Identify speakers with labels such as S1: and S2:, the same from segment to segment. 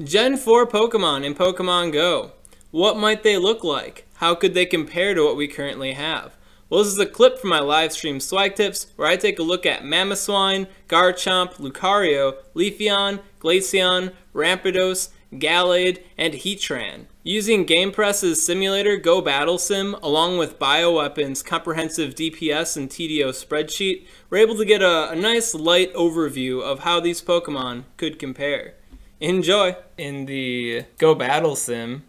S1: Gen 4 Pokemon in Pokemon Go. What might they look like? How could they compare to what we currently have? Well, this is a clip from my live stream Swag Tips where I take a look at Mamoswine, Garchomp, Lucario, Leafeon, Glaceon, Rampardos, Gallade, and Heatran. Using GamePress's simulator GoBattleSim along with Biowpn's comprehensive DPS and TDO spreadsheet, we're able to get a nice light overview of how these Pokemon could compare. Enjoy! In the GoBattleSim,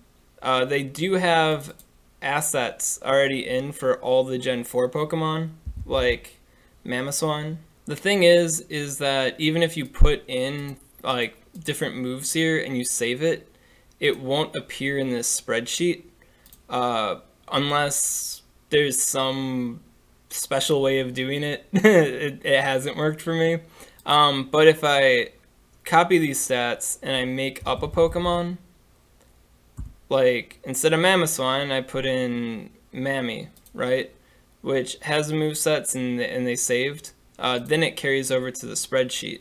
S1: they do have assets already in for all the Gen 4 Pokemon, like Mamoswine. The thing is that even if you put in like different moves here and you save it, it won't appear in this spreadsheet unless there's some special way of doing it. It hasn't worked for me. But if I copy these stats and I make up a Pokemon, like instead of Mamoswine, I put in Mammy, right? Which has the movesets and they saved. Then it carries over to the spreadsheet.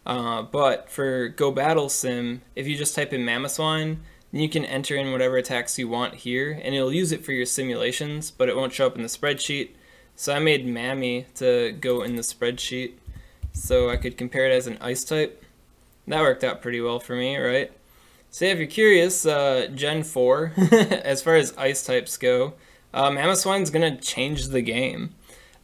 S1: But for GoBattleSim, if you just type in Mamoswine, then you can enter in whatever attacks you want here, and it'll use it for your simulations, but it won't show up in the spreadsheet. So I made Mammy to go in the spreadsheet, so I could compare it as an Ice type. That worked out pretty well for me, right? So if you're curious, Gen 4, as far as Ice types go, Mamoswine's gonna change the game.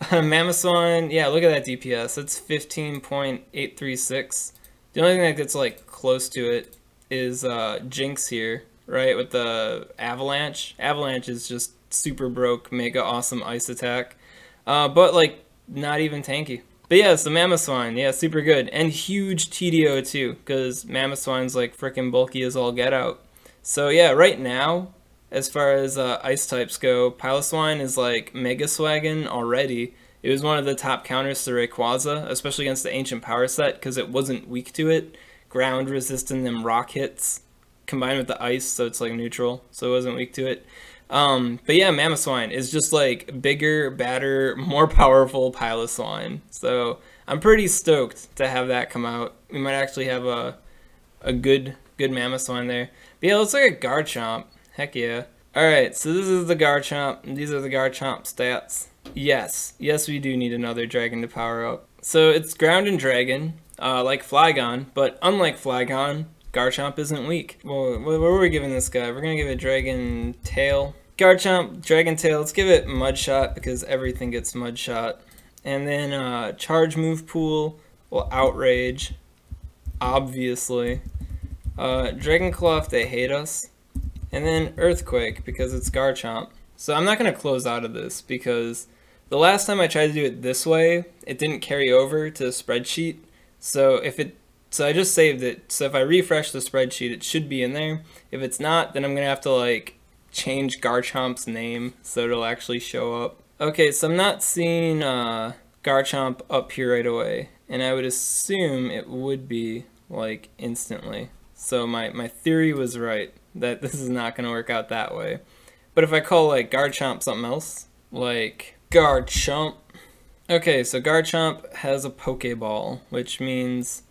S1: Mamoswine, yeah, look at that DPS. It's 15.836. The only thing that gets like close to it is Jinx here, right? With the Avalanche. Avalanche is just super broke, mega awesome ice attack, but like not even tanky. But yeah, it's the Mamoswine. Yeah, super good and huge TDO too, because Mamoswine's like freaking bulky as all get out. So yeah, right now, as far as ice types go, Piloswine is like mega swaggin' already. It was one of the top counters to Rayquaza, especially against the Ancient Power set, because it wasn't weak to it. Ground resisting them rock hits, combined with the ice, so it's like neutral, so it wasn't weak to it. But yeah, Mamoswine is just like bigger, badder, more powerful Piloswine. So I'm pretty stoked to have that come out. We might actually have a good Mamoswine there. But yeah, let's look at Garchomp. Heck yeah. Alright, so this is the Garchomp, and these are the Garchomp stats. Yes, we do need another dragon to power up. So it's ground and dragon, like Flygon, but unlike Flygon, Garchomp isn't weak. Well, what were we giving this guy? We're gonna give it Dragon Tail. Garchomp, Dragon Tail, let's give it Mud Shot because everything gets Mud Shot. And then Charge Move Pool, well, Outrage, obviously. Dragon Claw if they hate us. And then Earthquake because it's Garchomp. So I'm not going to close out of this because the last time I tried to do it this way, it didn't carry over to the spreadsheet. So I just saved it. So if I refresh the spreadsheet, it should be in there. If it's not, then I'm going to have to like change Garchomp's name so it'll actually show up. Okay, so I'm not seeing Garchomp up here right away. And I would assume it would be like instantly. So my theory was right that this is not going to work out that way. But if I call like Garchomp something else, like Garchomp. Okay, so Garchomp has a Pokeball, which means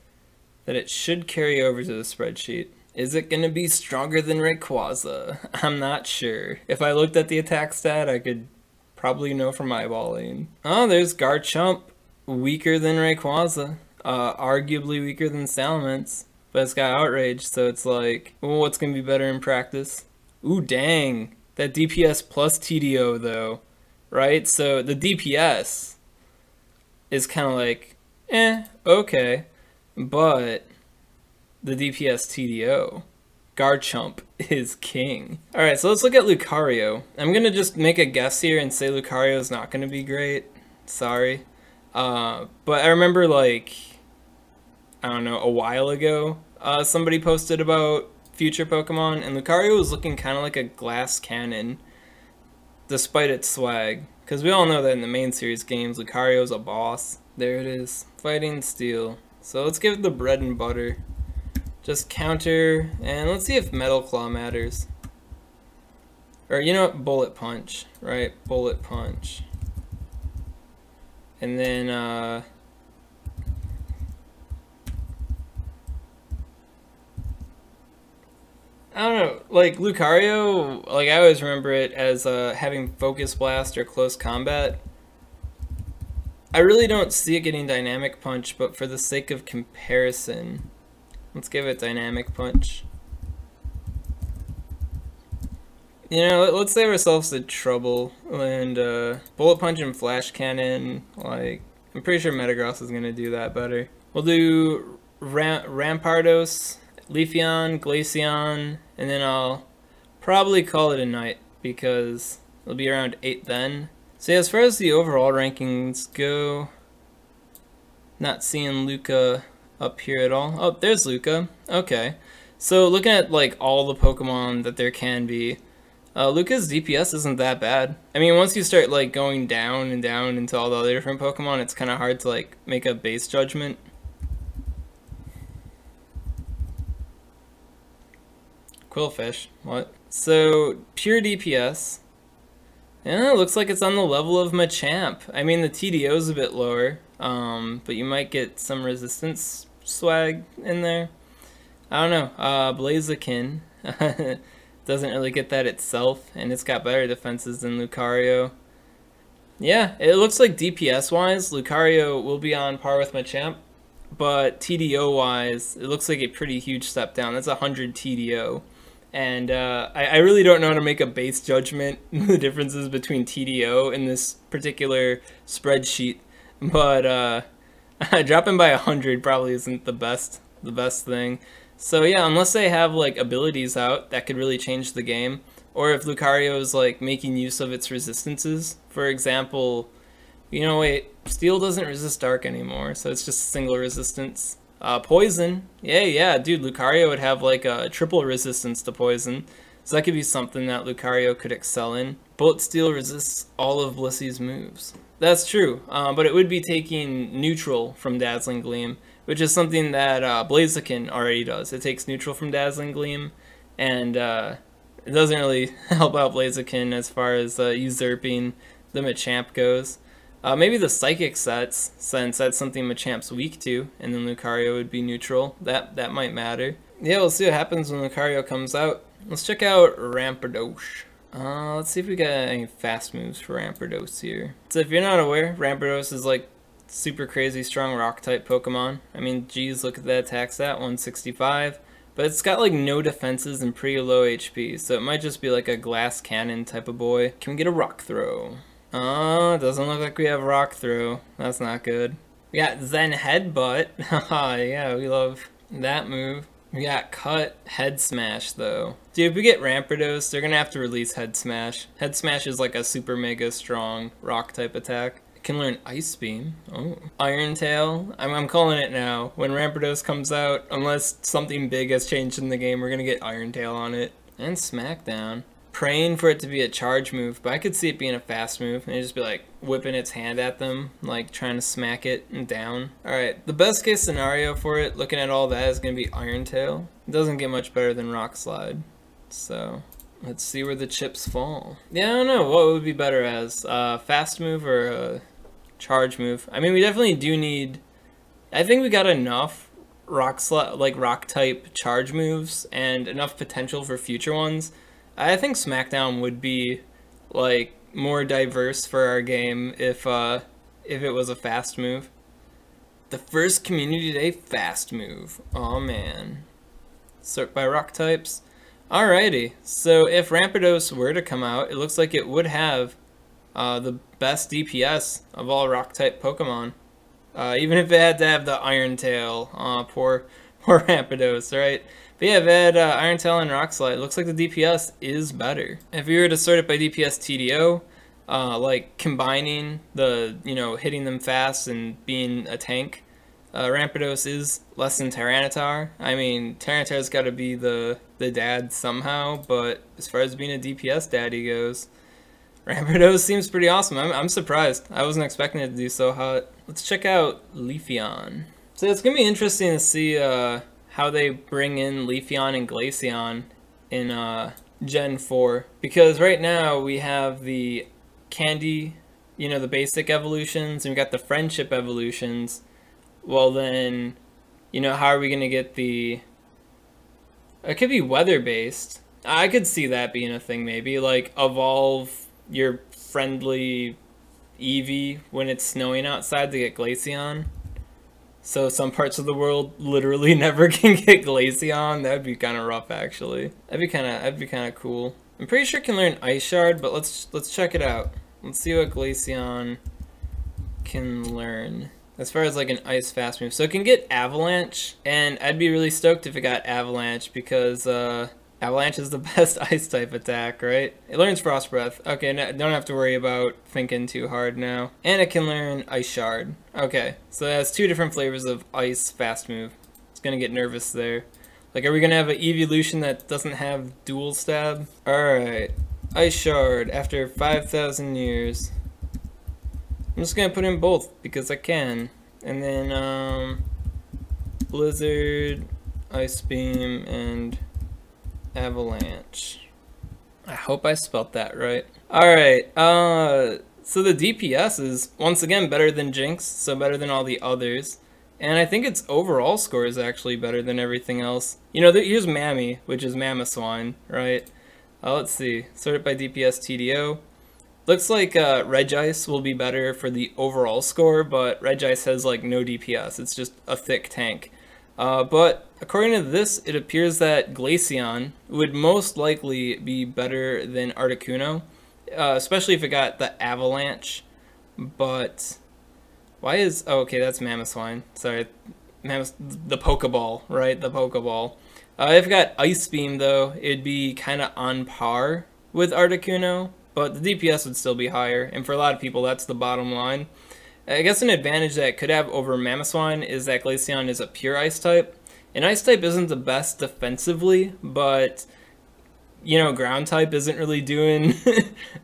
S1: that it should carry over to the spreadsheet. Is it going to be stronger than Rayquaza? I'm not sure. If I looked at the attack stat, I could probably know from eyeballing. Oh, there's Garchomp, weaker than Rayquaza, arguably weaker than Salamence. But it's got Outrage, so it's like, well, what's going to be better in practice? Ooh, dang. That DPS plus TDO, though, right? So the DPS is kind of like, okay. But the DPS TDO, Garchomp is king. Alright, so let's look at Lucario. I'm going to just make a guess here and say Lucario is not going to be great. Sorry. But I remember, like, I don't know, a while ago, somebody posted about future Pokemon, and Lucario was looking kind of like a glass cannon, despite its swag. Because we all know that in the main series games, Lucario's a boss. There it is. Fighting Steel. So let's give it the bread and butter. Just counter, and let's see if Metal Claw matters. Or, you know what? Bullet Punch, right? Bullet Punch. And then, I don't know, like Lucario, like I always remember it as having Focus Blast or Close Combat. I really don't see it getting Dynamic Punch, but for the sake of comparison, let's give it Dynamic Punch. You know, let's save ourselves the trouble and Bullet Punch and Flash Cannon. Like, I'm pretty sure Metagross is gonna do that better. We'll do Rampardos, Leafeon, Glaceon, and then I'll probably call it a night because it'll be around 8 then. So yeah, as far as the overall rankings go, not seeing Luca up here at all. Oh, there's Luca. Okay. So looking at like all the Pokemon that there can be, Luca's DPS isn't that bad. I mean, once you start like going down and down into all the other different Pokemon, it's kind of hard to like make a base judgment. Quillfish, what? So, pure DPS. Yeah, it looks like it's on the level of Machamp. I mean, the TDO is a bit lower, but you might get some resistance swag in there. I don't know. Blaziken doesn't really get that itself, and it's got better defenses than Lucario. Yeah, it looks like DPS-wise, Lucario will be on par with Machamp, but TDO-wise, it looks like a pretty huge step down. That's 100 TDO. And I really don't know how to make a base judgment the differences between TDO in this particular spreadsheet, but dropping by 100 probably isn't the best thing. So yeah, unless they have like abilities out that could really change the game, or if Lucario is like making use of its resistances. For example, you know, wait, Steel doesn't resist Dark anymore, so it's just a single resistance. Poison. Yeah, dude, Lucario would have like a triple resistance to poison. So that could be something that Lucario could excel in. Bullet Steel resists all of Blissey's moves. That's true, but it would be taking neutral from Dazzling Gleam, which is something that Blaziken already does. It takes neutral from Dazzling Gleam, and it doesn't really help out Blaziken as far as usurping the Machamp goes. Maybe the Psychic sets, since that's something Machamp's weak to, and then Lucario would be neutral. That might matter. Yeah, we'll see what happens when Lucario comes out. Let's check out Rampardos. Let's see if we got any fast moves for Rampardos here. So if you're not aware, Rampardos is like super crazy strong rock-type Pokemon. I mean, geez, look at that attack stat, 165. But it's got like no defenses and pretty low HP, so it might just be like a glass cannon type of boy. Can we get a rock throw? Oh, doesn't look like we have Rock Throw. That's not good. We got Zen Headbutt. Haha, yeah, we love that move. We got Cut Head Smash, though. Dude, if we get Rampardos, they're gonna have to release Head Smash. Head Smash is like a super mega strong rock-type attack. It can learn Ice Beam. Oh. Iron Tail. I'm calling it now. When Rampardos comes out, unless something big has changed in the game, we're gonna get Iron Tail on it. And Smackdown. Praying for it to be a charge move, but I could see it being a fast move and just be like whipping its hand at them, like trying to smack it and down. Alright, the best case scenario for it, looking at all that, is going to be Iron Tail. It doesn't get much better than Rock Slide. So, let's see where the chips fall. Yeah, I don't know, what would be better as a fast move or a charge move? I mean, we definitely do need, I think we got enough rock type charge moves and enough potential for future ones. I think Smackdown would be like more diverse for our game if it was a fast move. The first Community Day fast move. Oh man. Sort by rock types. Alrighty. So if Rampardos were to come out, it looks like it would have the best DPS of all rock type Pokemon. Even if it had to have the Iron Tail. Poor Rampardos, right? But yeah, if it had Iron Tail and Rock Slide, it looks like the DPS is better. If you were to sort it by DPS TDO, like combining the, you know, hitting them fast and being a tank, Rampardos is less than Tyranitar. I mean, Tyranitar's got to be the dad somehow, but as far as being a DPS daddy goes, Rampardos seems pretty awesome. I'm surprised. I wasn't expecting it to do so hot. Let's check out Leafeon. So it's going to be interesting to see how they bring in Leafeon and Glaceon in Gen 4. Because right now we have the Candy, you know, the basic evolutions, and we got the Friendship evolutions. Well then, you know, how are we going to get the It could be weather-based. I could see that being a thing, maybe. Like, evolve your friendly Eevee when it's snowing outside to get Glaceon. So some parts of the world literally never can get Glaceon. That'd be kind of rough, actually. That'd be kind of cool. I'm pretty sure it can learn Ice Shard, but let's check it out. Let's see what Glaceon can learn. As far as like an ice fast move. So it can get Avalanche, and I'd be really stoked if it got Avalanche because Avalanche is the best ice type attack, right? It learns Frost Breath. Okay, no, don't have to worry about thinking too hard now. And it can learn Ice Shard. Okay, so it has two different flavors of ice fast move. It's gonna get nervous there. Like, are we gonna have an evolution that doesn't have dual stab? Alright, Ice Shard after 5,000 years. I'm just gonna put in both because I can. And then Blizzard, Ice Beam, and Avalanche. I hope I spelt that right. Alright, so the DPS is once again better than Jinx, so better than all the others. And I think its overall score is actually better than everything else. You know, here's Mammy, which is Mamoswine, right? Let's see, sorted by DPS TDO. Looks like Regice will be better for the overall score, but Regice has like no DPS. It's just a thick tank. But according to this, it appears that Glaceon would most likely be better than Articuno, especially if it got the Avalanche. But why is... Oh, okay, that's Mamoswine. Sorry. The Pokeball, right? The Pokeball. If it got Ice Beam, though, it'd be kind of on par with Articuno. But the DPS would still be higher, and for a lot of people, that's the bottom line. I guess an advantage that it could have over Mamoswine is that Glaceon is a pure Ice type. And Ice type isn't the best defensively, but, you know, Ground type isn't really doing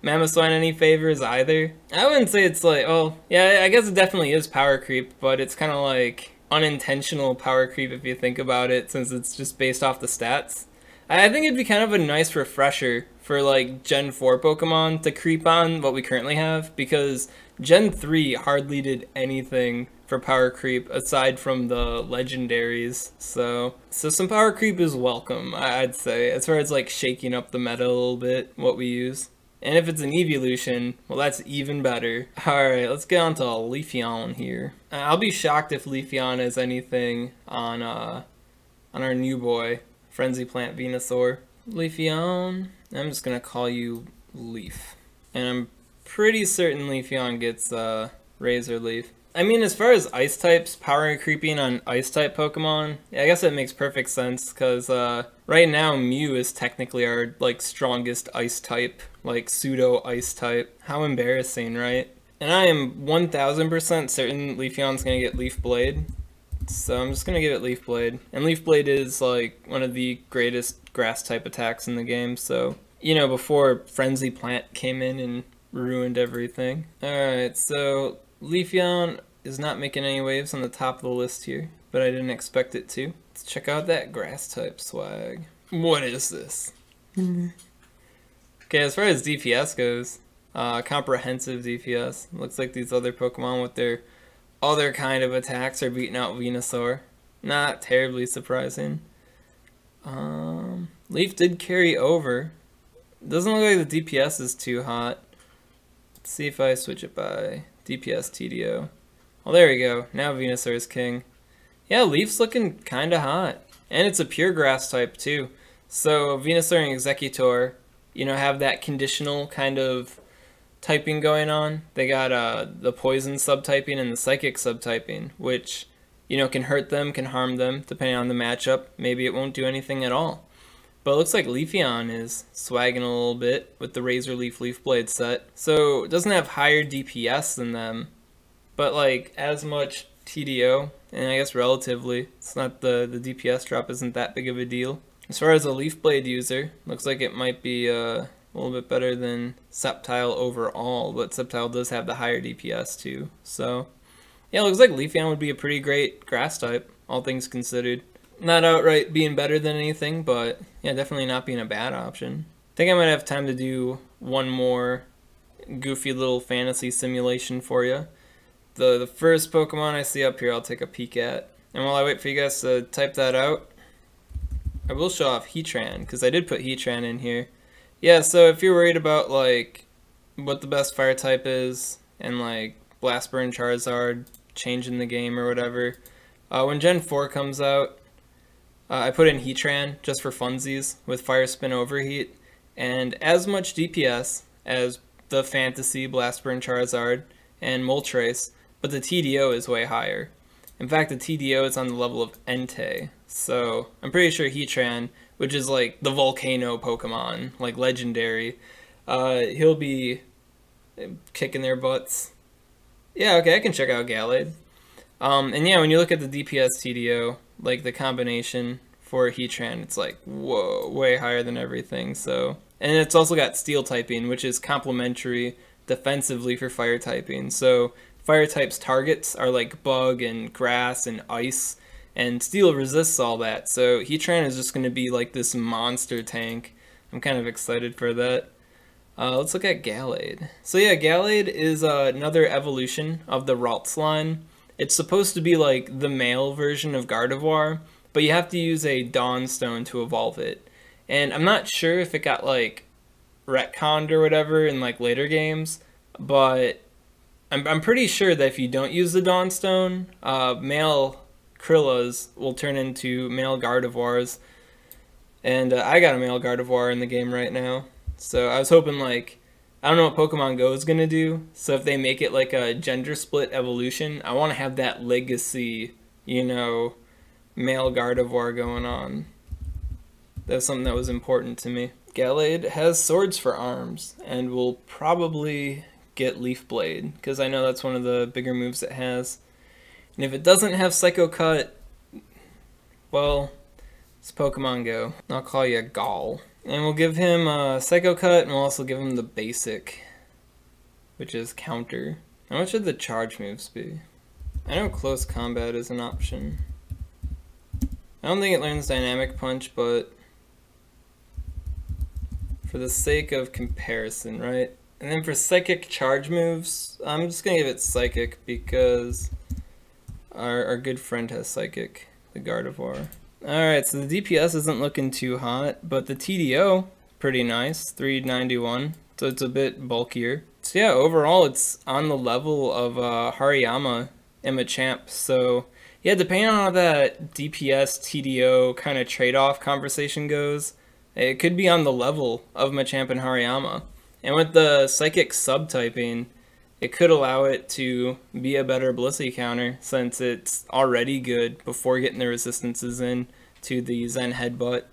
S1: Mamoswine any favors either. I wouldn't say it's like, oh, yeah, I guess it definitely is power creep, but it's kind of like unintentional power creep if you think about it, since it's just based off the stats. I think it'd be kind of a nice refresher for like Gen 4 Pokemon to creep on what we currently have, because Gen 3 hardly did anything for power creep aside from the legendaries. So some power creep is welcome, I'd say, as far as like shaking up the meta a little bit, what we use. And if it's an evolution, well, that's even better. Alright, let's get on to Leafeon here. I'll be shocked if Leafeon has anything on our new boy, Frenzy Plant Venusaur. Leafeon, I'm just gonna call you Leaf. And I'm pretty certain Leafeon gets Razor Leaf. I mean, as far as ice types, power creeping on ice type Pokemon, I guess it makes perfect sense, because right now Mew is technically our like strongest ice type, like pseudo ice type. How embarrassing, right? And I am 1000% certain Leafeon's gonna get Leaf Blade. So I'm just gonna give it Leaf Blade. And Leaf Blade is like one of the greatest grass type attacks in the game, so, you know, before Frenzy Plant came in and ruined everything. Alright, so Leafeon is not making any waves on the top of the list here, but I didn't expect it to. Let's check out that grass type swag. What is this? Okay, as far as DPS goes, comprehensive DPS. Looks like these other Pokemon with their other kind of attacks are beating out Venusaur. Not terribly surprising. Leaf did carry over. Doesn't look like the DPS is too hot. Let's see if I switch it by DPS TDO. Well, there we go. Now Venusaur is king. Yeah, Leaf's looking kinda hot. And it's a pure grass type too. So Venusaur and Executor, you know, have that conditional kind of typing going on. They got the poison subtyping and the psychic subtyping, which, you know, can hurt them, can harm them, depending on the matchup. Maybe it won't do anything at all. But it looks like Leafeon is swagging a little bit with the Razor Leaf Leaf Blade set. So it doesn't have higher DPS than them, but like as much TDO, and I guess relatively, it's not the DPS drop isn't that big of a deal. As far as a Leaf Blade user, looks like it might be a little bit better than Sceptile overall, but Sceptile does have the higher DPS too. So yeah, it looks like Leafeon would be a pretty great grass type, all things considered. Not outright being better than anything, but yeah, definitely not being a bad option. I think I might have time to do one more goofy little fantasy simulation for you. The first Pokemon I see up here, I'll take a peek at. And while I wait for you guys to type that out, I will show off Heatran, because I did put Heatran in here. Yeah, so if you're worried about, like, what the best fire type is, and, like, Blast Burn Charizard changing the game or whatever, when Gen 4 comes out, I put in Heatran just for funsies with Fire Spin Overheat, and as much DPS as the Fantasy Blast Burn Charizard and Moltres, but the TDO is way higher. In fact, the TDO is on the level of Entei, so I'm pretty sure Heatran, which is like the Volcano Pokemon, like legendary, he'll be kicking their butts. Yeah, okay, I can check out Gallade. And yeah, when you look at the DPS TDO, like the combination for Heatran, it's like, whoa, way higher than everything, so. And it's also got Steel typing, which is complementary defensively for Fire typing, so Fire types targets are like Bug and Grass and Ice, and Steel resists all that, so Heatran is just going to be like this monster tank. I'm kind of excited for that. Let's look at Gallade. So yeah, Gallade is another evolution of the Ralts line. It's supposed to be like the male version of Gardevoir, but you have to use a Dawnstone to evolve it. And I'm not sure if it got like retconned or whatever in like later games, but I'm pretty sure that if you don't use the Dawnstone, male Krillas will turn into male Gardevoirs. And I got a male Gardevoir in the game right now. So I was hoping, like, I don't know what Pokemon Go is going to do. So if they make it like a gender split evolution, I want to have that legacy, you know, male Gardevoir going on. That's something that was important to me. Gallade has swords for arms and will probably get Leaf Blade, because I know that's one of the bigger moves it has. And if it doesn't have Psycho Cut, well, it's Pokemon Go. I'll call you Gall. And we'll give him Psycho Cut, and we'll also give him the basic, which is Counter. And what should the charge moves be? I know Close Combat is an option. I don't think it learns Dynamic Punch, but for the sake of comparison, right? And then for Psychic charge moves, I'm just going to give it Psychic because our good friend has Psychic, the Gardevoir. Alright, so the DPS isn't looking too hot, but the TDO, pretty nice, 391, so it's a bit bulkier. So yeah, overall it's on the level of Hariyama and Machamp, so yeah, depending on how that DPS TDO kind of trade-off conversation goes, it could be on the level of Machamp and Hariyama. And with the Psychic subtyping, it could allow it to be a better Blissey counter, since it's already good before getting the resistances in to the Zen Headbutt.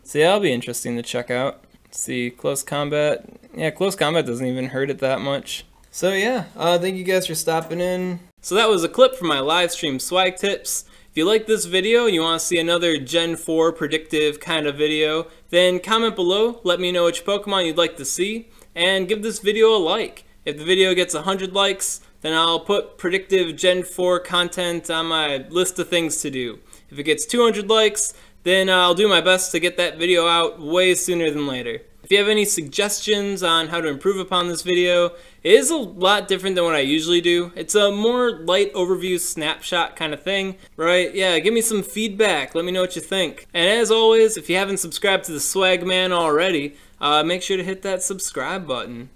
S1: So yeah, that'll be interesting to check out. Let's see, Close Combat. Yeah, Close Combat doesn't even hurt it that much. So yeah, thank you guys for stopping in. So that was a clip from my live stream swag tips. If you like this video and you want to see another Gen 4 predictive kind of video, then comment below, let me know which Pokemon you'd like to see, and give this video a like. If the video gets 100 likes, then I'll put predictive Gen 4 content on my list of things to do. If it gets 200 likes, then I'll do my best to get that video out way sooner than later. If you have any suggestions on how to improve upon this video, it is a lot different than what I usually do. It's a more light overview snapshot kind of thing, right? Yeah, give me some feedback. Let me know what you think. And as always, if you haven't subscribed to the Swag Man already, make sure to hit that subscribe button.